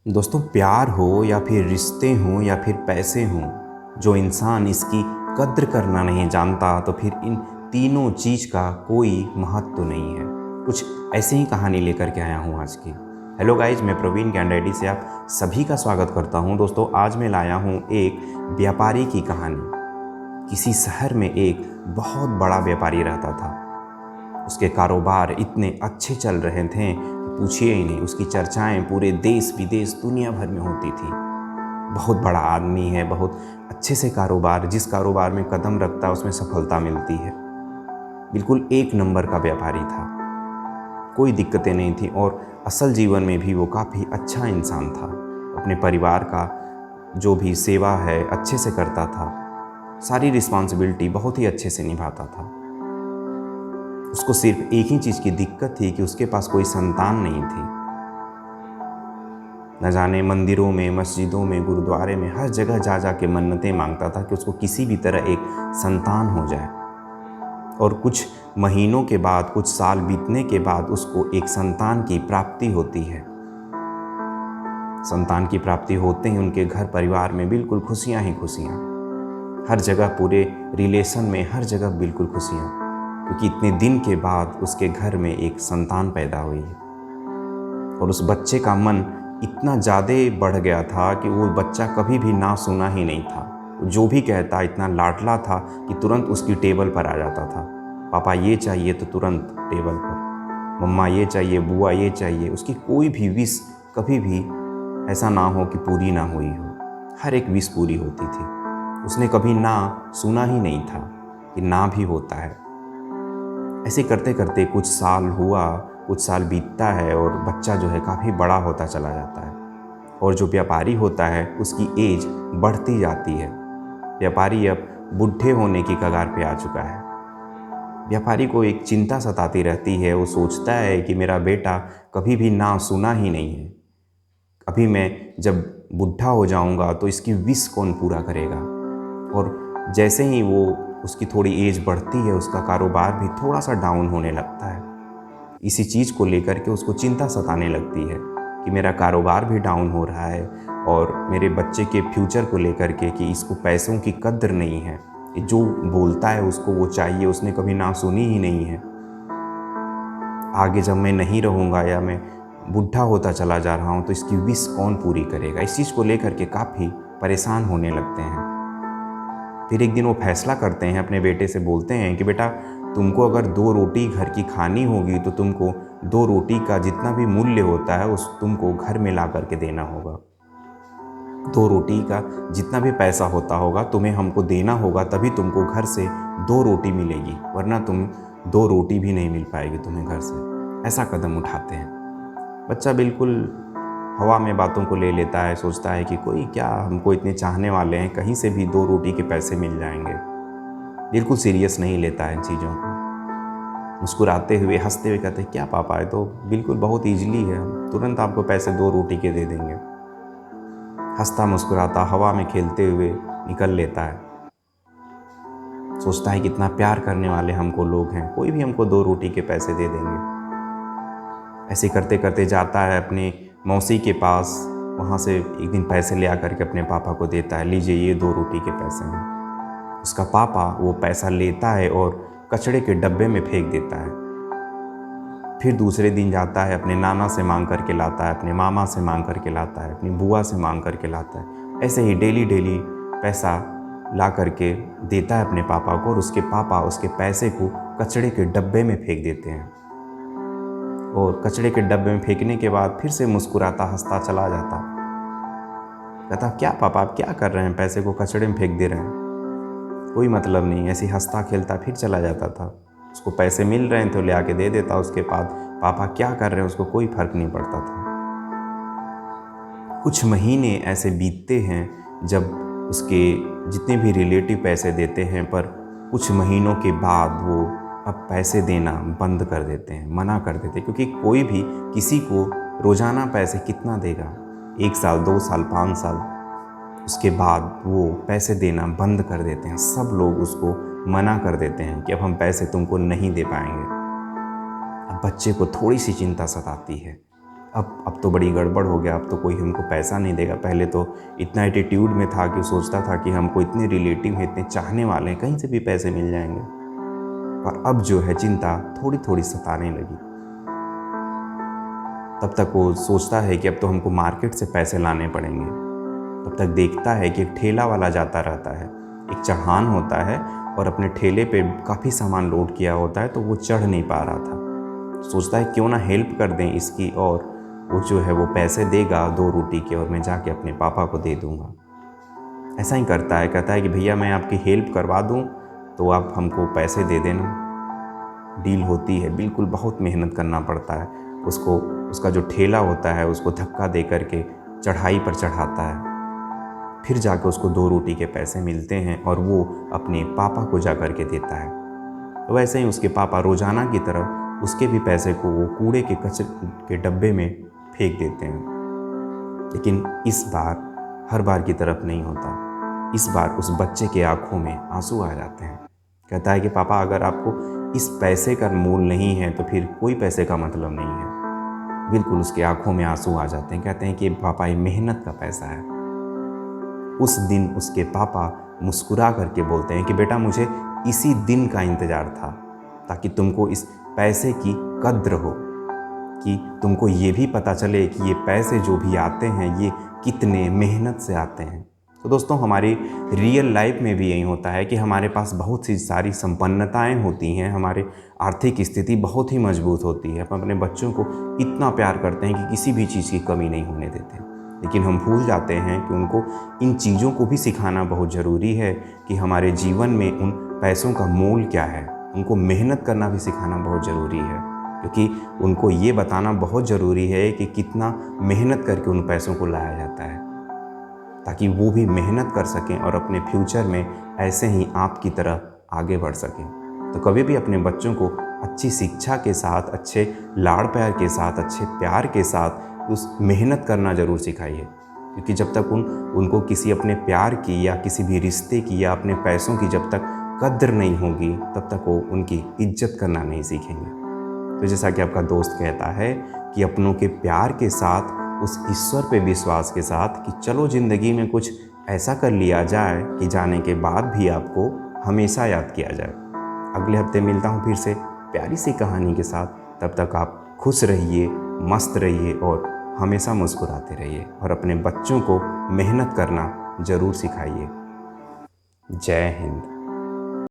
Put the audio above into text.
दोस्तों, प्यार हो या फिर रिश्ते हों या फिर पैसे हों, जो इंसान इसकी कद्र करना नहीं जानता तो फिर इन तीनों चीज़ का कोई महत्व नहीं है। कुछ ऐसे ही कहानी लेकर के आया हूँ आज की। हेलो गाइज, मैं प्रवीण कैंडेडी से आप सभी का स्वागत करता हूँ। दोस्तों, आज मैं लाया हूँ एक व्यापारी की कहानी। किसी शहर में एक बहुत बड़ा व्यापारी रहता था। उसके कारोबार इतने अच्छे चल रहे थे, पूछिए ही नहीं। उसकी चर्चाएं पूरे देश विदेश दुनिया भर में होती थी। बहुत बड़ा आदमी है, बहुत अच्छे से कारोबार, जिस कारोबार में कदम रखता है उसमें सफलता मिलती है। बिल्कुल एक नंबर का व्यापारी था, कोई दिक्कतें नहीं थी और असल जीवन में भी वो काफ़ी अच्छा इंसान था। अपने परिवार का जो भी सेवा है अच्छे से करता था, सारी रिस्पॉन्सिबिलिटी बहुत ही अच्छे से निभाता था। उसको सिर्फ एक ही चीज़ की दिक्कत थी कि उसके पास कोई संतान नहीं थी। न जाने मंदिरों में, मस्जिदों में, गुरुद्वारे में, हर जगह जा जा के मन्नतें मांगता था कि उसको किसी भी तरह एक संतान हो जाए। और कुछ महीनों के बाद, कुछ साल बीतने के बाद उसको एक संतान की प्राप्ति होती है। संतान की प्राप्ति होते ही उनके घर परिवार में बिल्कुल खुशियाँ ही खुशियाँ। हर जगह, पूरे रिलेशन में हर जगह बिल्कुल खुशियाँ, क्योंकि इतने दिन के बाद उसके घर में एक संतान पैदा हुई है। और उस बच्चे का मन इतना ज़्यादा बढ़ गया था कि वो बच्चा कभी भी ना सुना ही नहीं था। जो भी कहता इतना लाडला था कि तुरंत उसकी टेबल पर आ जाता था। पापा ये चाहिए तो तुरंत टेबल पर, मम्मा ये चाहिए, बुआ ये चाहिए। उसकी कोई भी विश कभी भी ऐसा ना हो कि पूरी ना हुई हो। हर एक विश पूरी होती थी। उसने कभी ना सुना ही नहीं था कि ना भी होता है। ऐसे करते करते कुछ साल हुआ, कुछ साल बीतता है और बच्चा जो है काफ़ी बड़ा होता चला जाता है। और जो व्यापारी होता है उसकी एज बढ़ती जाती है। व्यापारी अब बुढ़े होने की कगार पे आ चुका है। व्यापारी को एक चिंता सताती रहती है। वो सोचता है कि मेरा बेटा कभी भी ना सुना ही नहीं है। अभी मैं जब बुढ़ा हो जाऊंगा तो इसकी विश कौन पूरा करेगा। और जैसे ही वो उसकी थोड़ी एज बढ़ती है, उसका कारोबार भी थोड़ा सा डाउन होने लगता है। इसी चीज़ को लेकर के उसको चिंता सताने लगती है कि मेरा कारोबार भी डाउन हो रहा है और मेरे बच्चे के फ्यूचर को लेकर के कि इसको पैसों की कद्र नहीं है। जो बोलता है उसको वो चाहिए, उसने कभी ना सुनी ही नहीं है। आगे जब मैं नहीं रहूँगा या मैं बुढ़ा होता चला जा रहा हूँ तो इसकी विश कौन पूरी करेगा। इस चीज़ को लेकर के काफ़ी परेशान होने लगते हैं। फिर एक दिन वो फैसला करते हैं, अपने बेटे से बोलते हैं कि बेटा, तुमको अगर 2 रोटी घर की खानी होगी तो तुमको 2 रोटी का जितना भी मूल्य होता है उस तुमको घर में ला करके देना होगा। 2 रोटी का जितना भी पैसा होता होगा तुम्हें हमको देना होगा, तभी तुमको घर से 2 रोटी मिलेगी, वरना तुम 2 रोटी भी नहीं मिल पाएगी तुम्हें घर से। ऐसा कदम उठाते हैं। बच्चा बिल्कुल हवा में बातों को ले लेता है, सोचता है कि कोई क्या, हमको इतने चाहने वाले हैं, कहीं से भी 2 रोटी के पैसे मिल जाएंगे। बिल्कुल सीरियस नहीं लेता है इन चीज़ों को। मुस्कुराते हुए, हंसते हुए कहते हैं, क्या पापा, है तो बिल्कुल बहुत ईजिली है, हम तुरंत आपको पैसे 2 रोटी के दे देंगे। हंसता मुस्कुराता हवा में खेलते हुए निकल लेता है। सोचता है कितना प्यार करने वाले हमको लोग हैं, कोई भी हमको 2 रोटी के पैसे दे देंगे। ऐसे करते करते जाता है अपने मौसी के पास। वहाँ से एक दिन पैसे ले आकर के अपने पापा को देता है, लीजिए ये 2 रोटी के पैसे हैं। उसका पापा वो पैसा लेता है और कचड़े के डब्बे में फेंक देता है। फिर दूसरे दिन जाता है, अपने नाना से मांग करके लाता है, अपने मामा से मांग करके लाता है, अपनी बुआ से मांग करके लाता है। ऐसे ही डेली डेली पैसा ला करके देता है अपने पापा को और उसके पापा उसके पैसे को कचड़े के डब्बे में फेंक देते हैं। और कचड़े के डब्बे में फेंकने के बाद फिर से मुस्कुराता हंसता चला जाता। कहता, क्या पापा, आप क्या कर रहे हैं, पैसे को कचड़े में फेंक दे रहे हैं, कोई मतलब नहीं। ऐसे हंसता खेलता फिर चला जाता था। उसको पैसे मिल रहे हैं तो ले आके दे देता। उसके बाद पापा क्या कर रहे हैं उसको कोई फर्क नहीं पड़ता था। कुछ महीने ऐसे बीतते हैं जब उसके जितने भी रिलेटिव पैसे देते हैं, पर कुछ महीनों के बाद वो अब पैसे देना बंद कर देते हैं, मना कर देते हैं। क्योंकि कोई भी किसी को रोज़ाना पैसे कितना देगा, 1 साल, 2 साल, 5 साल, उसके बाद वो पैसे देना बंद कर देते हैं। सब लोग उसको मना कर देते हैं कि अब हम पैसे तुमको नहीं दे पाएंगे। अब बच्चे को थोड़ी सी चिंता सताती है। अब तो बड़ी गड़बड़ हो गया, अब तो कोई हमको पैसा नहीं देगा। पहले तो इतना एटीट्यूड में था कि सोचता था कि हमको इतने रिलेटिव हैं, इतने चाहने वाले हैं, कहीं से भी पैसे मिल जाएंगे। और अब जो है चिंता थोड़ी थोड़ी सताने लगी। तब तक वो सोचता है कि अब तो हमको मार्केट से पैसे लाने पड़ेंगे। तब तक देखता है कि एक ठेला वाला जाता रहता है, एक चढ़ान होता है और अपने ठेले पे काफ़ी सामान लोड किया होता है, तो वो चढ़ नहीं पा रहा था। सोचता है क्यों ना हेल्प कर दें इसकी, और वो जो है वो पैसे देगा 2 रोटी के और मैं जाके अपने पापा को दे दूँगा। ऐसा ही करता है, कहता है कि भैया मैं आपकी हेल्प करवा दूँ तो आप हमको पैसे दे देना। डील होती है, बिल्कुल बहुत मेहनत करना पड़ता है उसको। उसका जो ठेला होता है उसको धक्का दे करके चढ़ाई पर चढ़ाता है, फिर जाकर उसको 2 रोटी के पैसे मिलते हैं और वो अपने पापा को जा कर के देता है। तो वैसे ही उसके पापा रोज़ाना की तरह उसके भी पैसे को वो कूड़े के कचरे के डब्बे में फेंक देते हैं। लेकिन इस बार हर बार की तरफ नहीं होता। इस बार उस बच्चे के आंखों में आंसू आ जाते हैं। कहता है कि पापा अगर आपको इस पैसे का मूल नहीं है तो फिर कोई पैसे का मतलब नहीं है। बिल्कुल उसके आंखों में आंसू आ जाते हैं। कहते हैं कि पापा ये मेहनत का पैसा है। उस दिन उसके पापा मुस्कुरा करके बोलते हैं कि बेटा मुझे इसी दिन का इंतज़ार था, ताकि तुमको इस पैसे की कद्र हो, कि तुमको ये भी पता चले कि ये पैसे जो भी आते हैं ये कितने मेहनत से आते हैं। तो दोस्तों हमारी रियल लाइफ में भी यही होता है कि हमारे पास बहुत सी सारी संपन्नताएं होती हैं, हमारी आर्थिक स्थिति बहुत ही मजबूत होती है। हम अपने बच्चों को इतना प्यार करते हैं कि किसी भी चीज़ की कमी नहीं होने देते, लेकिन हम भूल जाते हैं कि उनको इन चीज़ों को भी सिखाना बहुत ज़रूरी है कि हमारे जीवन में उन पैसों का मोल क्या है। उनको मेहनत करना भी सिखाना बहुत ज़रूरी है, क्योंकि उनको ये बताना बहुत ज़रूरी है कि कितना मेहनत करके उन पैसों को लाया जाता है, ताकि वो भी मेहनत कर सकें और अपने फ्यूचर में ऐसे ही आपकी तरह आगे बढ़ सकें। तो कभी भी अपने बच्चों को अच्छी शिक्षा के साथ, अच्छे लाड़ प्यार के साथ, अच्छे प्यार के साथ उस मेहनत करना ज़रूर सिखाइए, क्योंकि जब तक उनको किसी अपने प्यार की या किसी भी रिश्ते की या अपने पैसों की जब तक कद्र नहीं होगी, तब तक वो उनकी इज्जत करना नहीं सीखेंगे। तो जैसा कि आपका दोस्त कहता है कि अपनों के प्यार के साथ, उस ईश्वर पे विश्वास के साथ कि चलो ज़िंदगी में कुछ ऐसा कर लिया जाए कि जाने के बाद भी आपको हमेशा याद किया जाए। अगले हफ्ते मिलता हूँ फिर से प्यारी सी कहानी के साथ। तब तक आप खुश रहिए, मस्त रहिए और हमेशा मुस्कुराते रहिए, और अपने बच्चों को मेहनत करना ज़रूर सिखाइए। जय हिंद।